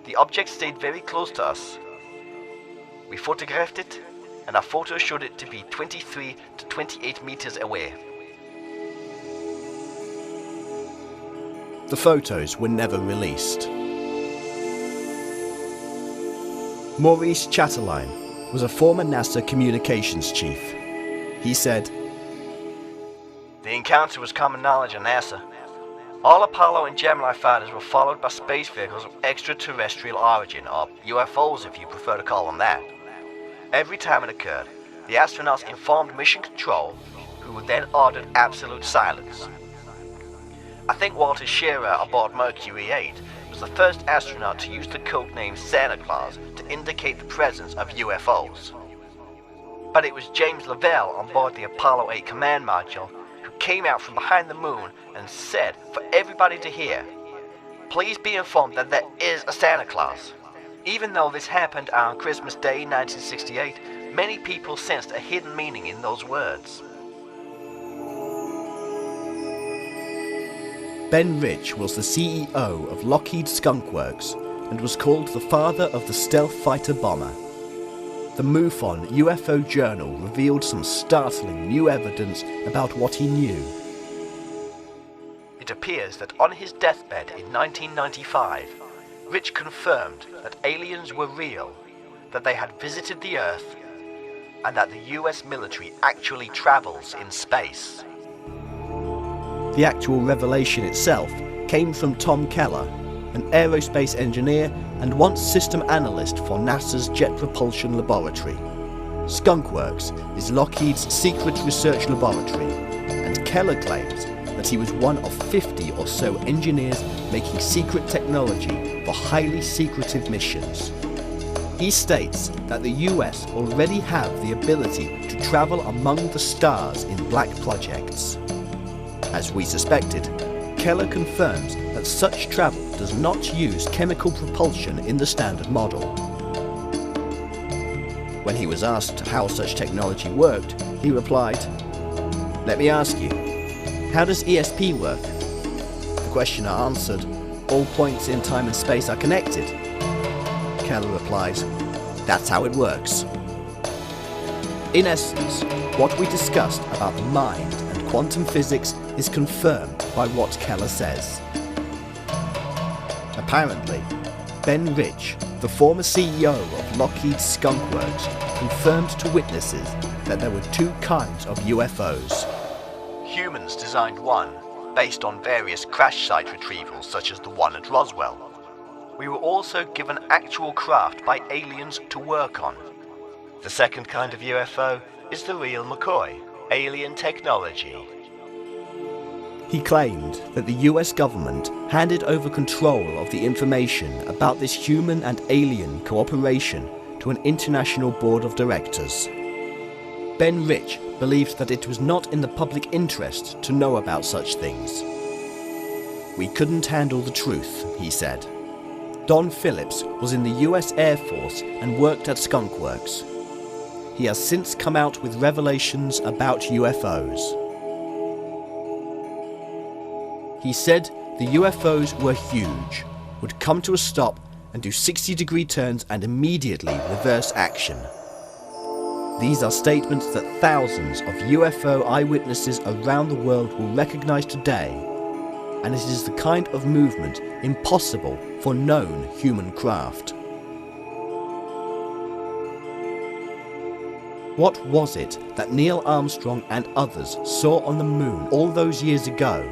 The object stayed very close to us. We photographed it, and our photos showed it to be 23 to 28 meters away. The photos were never released. Maurice Chatelain was a former NASA communications chief. He said, "The encounter was common knowledge at NASA. All Apollo and Gemini fighters were followed by space vehicles of extraterrestrial origin, or UFOs if you prefer to call them that. Every time it occurred, the astronauts informed Mission Control, who then ordered absolute silence. I think Walter Scherer aboard Mercury 8 was the first astronaut to use the code name Santa Claus to indicate the presence of UFOs. But it was James Lovell on board the Apollo 8 command module who came out from behind the moon and said for everybody to hear, 'Please be informed that there is a Santa Claus.' Even though this happened on Christmas Day 1968, many people sensed a hidden meaning in those words." Ben Rich was the CEO of Lockheed Skunk Works and was called the father of the stealth fighter bomber. The MUFON UFO Journal revealed some startling new evidence about what he knew. It appears that on his deathbed in 1995, Rich confirmed that aliens were real, that they had visited the Earth, and that the US military actually travels in space. The actual revelation itself came from Tom Keller, an aerospace engineer and once system analyst for NASA's Jet Propulsion Laboratory. Skunk Works is Lockheed's secret research laboratory, and Keller claims that he was one of 50 or so engineers making secret technology for highly secretive missions. He states that the US already have the ability to travel among the stars in black projects. As we suspected, Keller confirms that such travel does not use chemical propulsion in the standard model. When he was asked how such technology worked, he replied, "Let me ask you, how does ESP work?" The questioner answered, "All points in time and space are connected." Keller replies, "That's how it works." In essence, what we discussed about the mind and quantum physics is confirmed by what Keller says. Apparently, Ben Rich, the former CEO of Lockheed Skunk Works, confirmed to witnesses that there were two kinds of UFOs. Humans designed one, based on various crash site retrievals such as the one at Roswell. We were also given actual craft by aliens to work on. The second kind of UFO is the real McCoy, alien technology. He claimed that the US government handed over control of the information about this human and alien cooperation to an international board of directors. Ben Rich believed that it was not in the public interest to know about such things. "We couldn't handle the truth," he said. Don Phillips was in the US Air Force and worked at Skunk Works. He has since come out with revelations about UFOs. He said the UFOs were huge, would come to a stop and do 60-degree turns and immediately reverse action. These are statements that thousands of UFO eyewitnesses around the world will recognize today, and it is the kind of movement impossible for known human craft. What was it that Neil Armstrong and others saw on the moon all those years ago?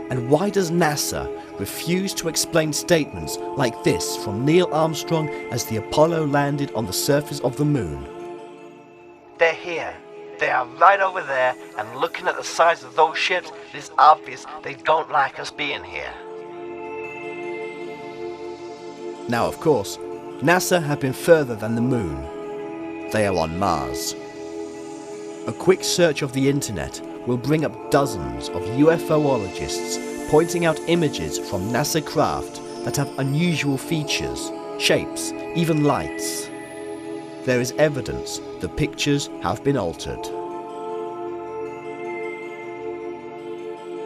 And why does NASA refuse to explain statements like this from Neil Armstrong as the Apollo landed on the surface of the moon? "They're here. They are right over there, and looking at the size of those ships, it is obvious they don't like us being here." Now, of course, NASA have been further than the moon. They are on Mars. A quick search of the internet will bring up dozens of UFOologists pointing out images from NASA craft that have unusual features, shapes, even lights. There is evidence the pictures have been altered.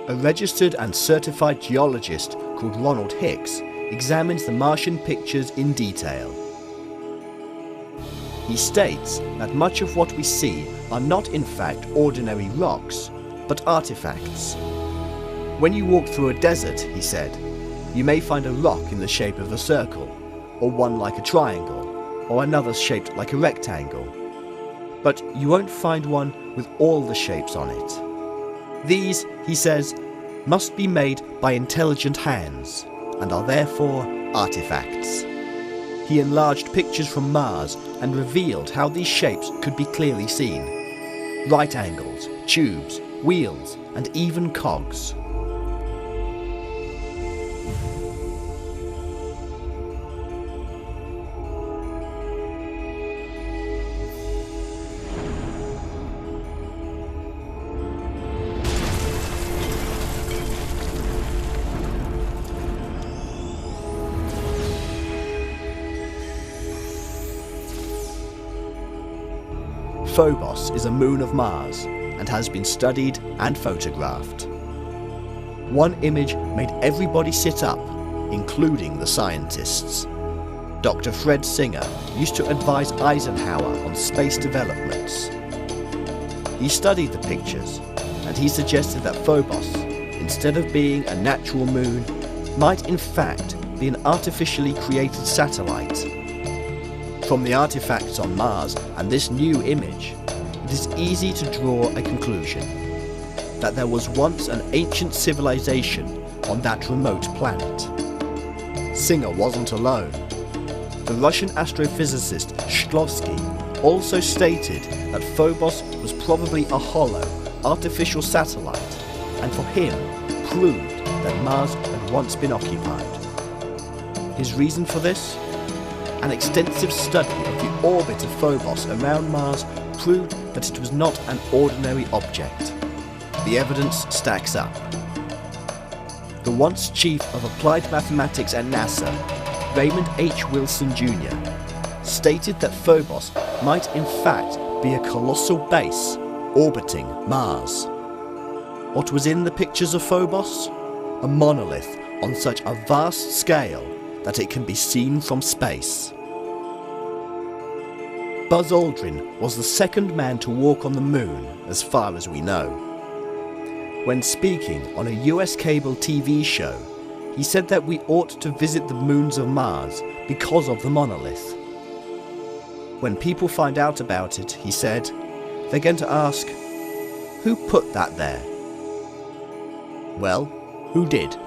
A registered and certified geologist called Ronald Hicks examines the Martian pictures in detail. He states that much of what we see are not in fact ordinary rocks, but artifacts. When you walk through a desert, he said, you may find a rock in the shape of a circle, or one like a triangle, or another shaped like a rectangle. But you won't find one with all the shapes on it. These, he says, must be made by intelligent hands, and are therefore artifacts. He enlarged pictures from Mars and revealed how these shapes could be clearly seen. Right angles, tubes, wheels, and even cogs. Phobos is a moon of Mars and has been studied and photographed. One image made everybody sit up, including the scientists. Dr. Fred Singer used to advise Eisenhower on space developments. He studied the pictures and he suggested that Phobos, instead of being a natural moon, might in fact be an artificially created satellite. From the artifacts on Mars and this new image, it is easy to draw a conclusion that there was once an ancient civilization on that remote planet. Singer wasn't alone. The Russian astrophysicist Shklovsky also stated that Phobos was probably a hollow, artificial satellite, and for him proved that Mars had once been occupied. His reason for this? An extensive study of the orbit of Phobos around Mars proved that it was not an ordinary object. The evidence stacks up. The once chief of applied mathematics at NASA, Raymond H. Wilson Jr., stated that Phobos might in fact be a colossal base orbiting Mars. What was in the pictures of Phobos? A monolith on such a vast scale that it can be seen from space. Buzz Aldrin was the second man to walk on the moon, as far as we know. When speaking on a US cable TV show, he said that we ought to visit the moons of Mars because of the monolith. When people find out about it, he said, they're going to ask, who put that there? Well, who did?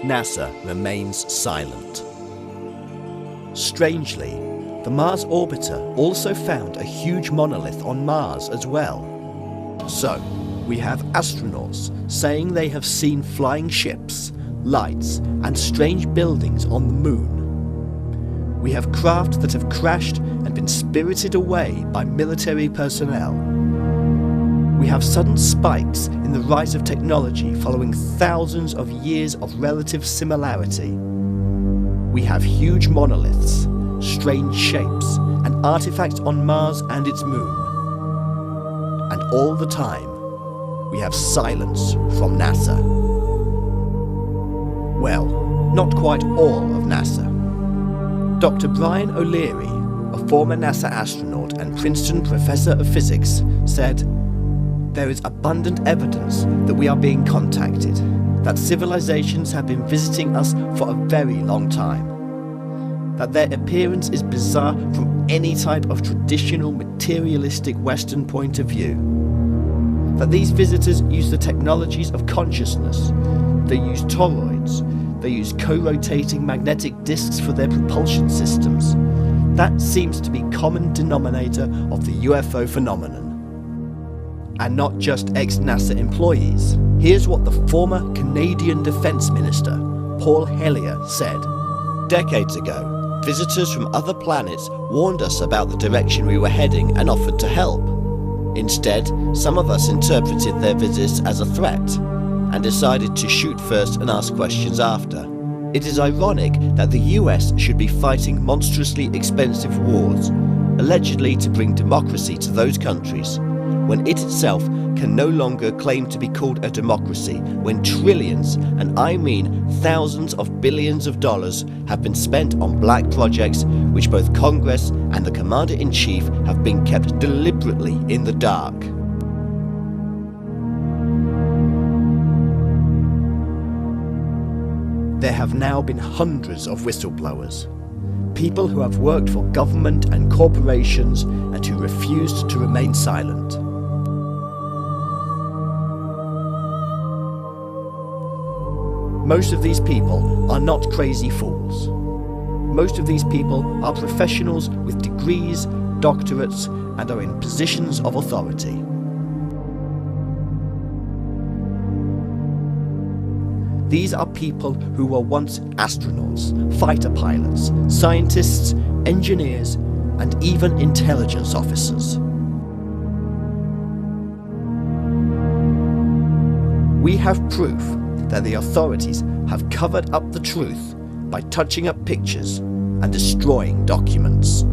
NASA remains silent. Strangely, the Mars orbiter also found a huge monolith on Mars as well. So, we have astronauts saying they have seen flying ships, lights, and strange buildings on the moon. We have craft that have crashed and been spirited away by military personnel. We have sudden spikes in the rise of technology following thousands of years of relative similarity. We have huge monoliths, strange shapes, and artifacts on Mars and its moon. And all the time, we have silence from NASA. Well, not quite all of NASA. Dr. Brian O'Leary, a former NASA astronaut and Princeton professor of physics, said, there is abundant evidence that we are being contacted, that civilizations have been visiting us for a very long time, that their appearance is bizarre from any type of traditional materialistic Western point of view, that these visitors use the technologies of consciousness, they use toroids, they use co-rotating magnetic disks for their propulsion systems. That seems to be common denominator of the UFO phenomenon. And not just ex-NASA employees. Here's what the former Canadian Defence Minister, Paul Hellyer, said. Decades ago, visitors from other planets warned us about the direction we were heading and offered to help. Instead, some of us interpreted their visits as a threat and decided to shoot first and ask questions after. It is ironic that the US should be fighting monstrously expensive wars, allegedly to bring democracy to those countries, when it itself can no longer claim to be called a democracy, when trillions, and I mean thousands of billions of dollars, have been spent on black projects which both Congress and the Commander-in-Chief have been kept deliberately in the dark. There have now been hundreds of whistleblowers. People who have worked for government and corporations and who refused to remain silent. Most of these people are not crazy fools. Most of these people are professionals with degrees, doctorates, and are in positions of authority. These are people who were once astronauts, fighter pilots, scientists, engineers, and even intelligence officers. We have proof that the authorities have covered up the truth by touching up pictures and destroying documents.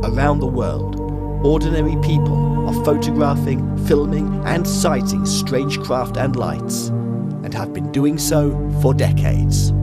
Around the world, ordinary people are photographing, filming, and sighting strange craft and lights, and have been doing so for decades.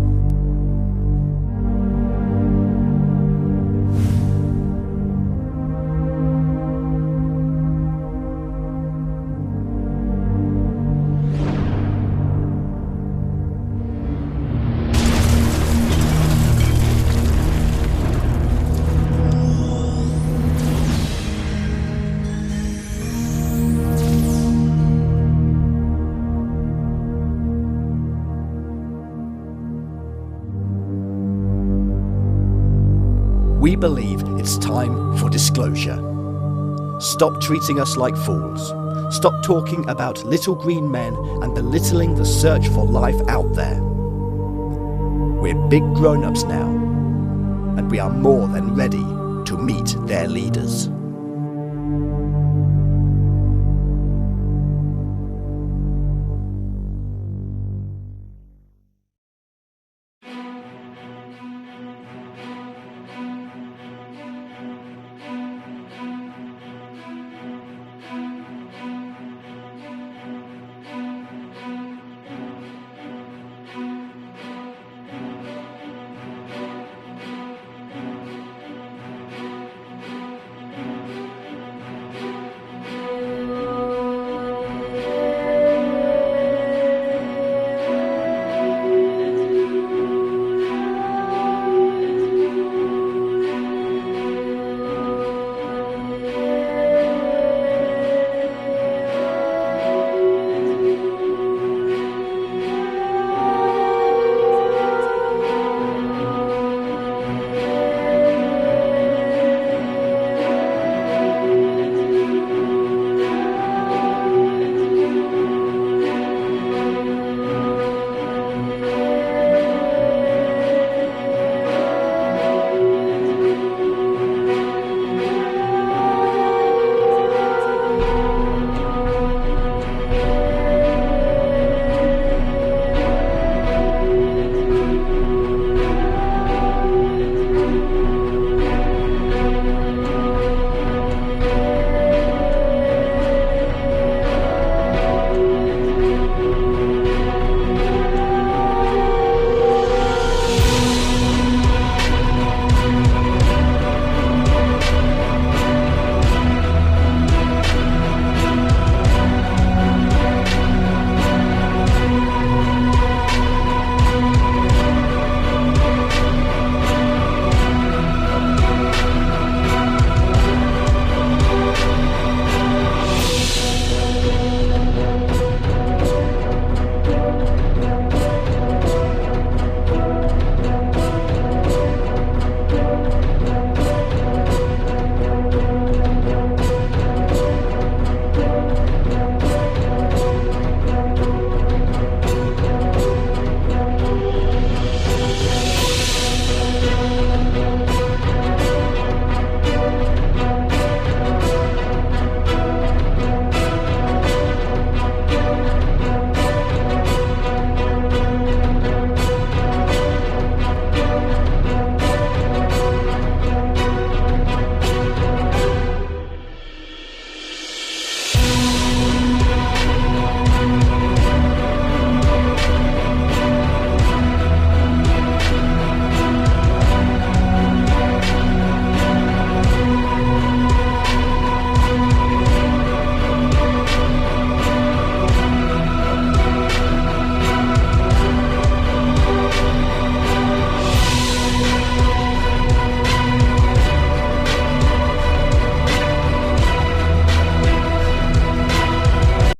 We believe it's time for disclosure. Stop treating us like fools. Stop talking about little green men and belittling the search for life out there. We're big grown-ups now, and we are more than ready to meet their leaders.